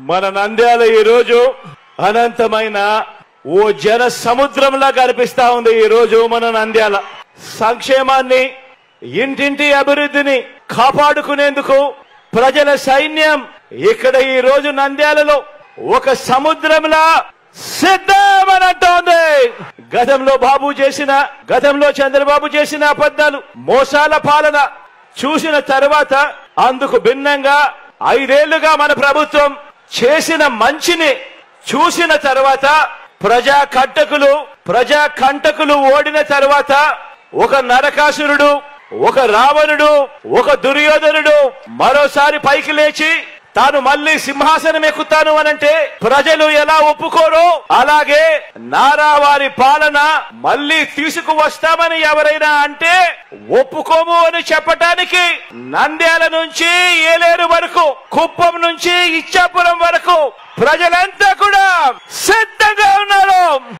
మన నంద్యాల ఈ రోజు అనంతమైన ఓ జన సముద్రంలా కనిపిస్తా ఉంది. ఈ రోజు మన నంద్యాల సంక్షేమాన్ని, ఇంటింటి అభివృద్ధిని కాపాడుకునేందుకు ప్రజల సైన్యం ఇక్కడ ఈ రోజు నంద్యాలలో ఒక సముద్రంలా సిద్ధమనంటోంది. గతంలో చంద్రబాబు చేసిన అబద్ధాలు, మోసాల పాలన చూసిన తర్వాత అందుకు భిన్నంగా 5 ఏళ్లుగా మన ప్రభుత్వం చేసిన మంచిని చూసిన తర్వాత ప్రజా కంటకులు ఓడిన తర్వాత ఒక నరకాసురుడు, ఒక రావణుడు, ఒక దుర్యోధనుడు మరోసారి పైకి లేచి తాను మళ్లీ సింహాసనం ఎక్కుతాను అనంటే ప్రజలు ఎలా ఒప్పుకోరో అలాగే నారావారి పాలన మళ్లీ తీసుకువస్తామని ఎవరైనా అంటే ఒప్పుకోము అని చెప్పటానికి నంద్యాల నుంచి ఏలేరు వరకు, కుప్పం నుంచి ఇచ్చాపురం వరకు ప్రజలంతా కూడా సిద్ధ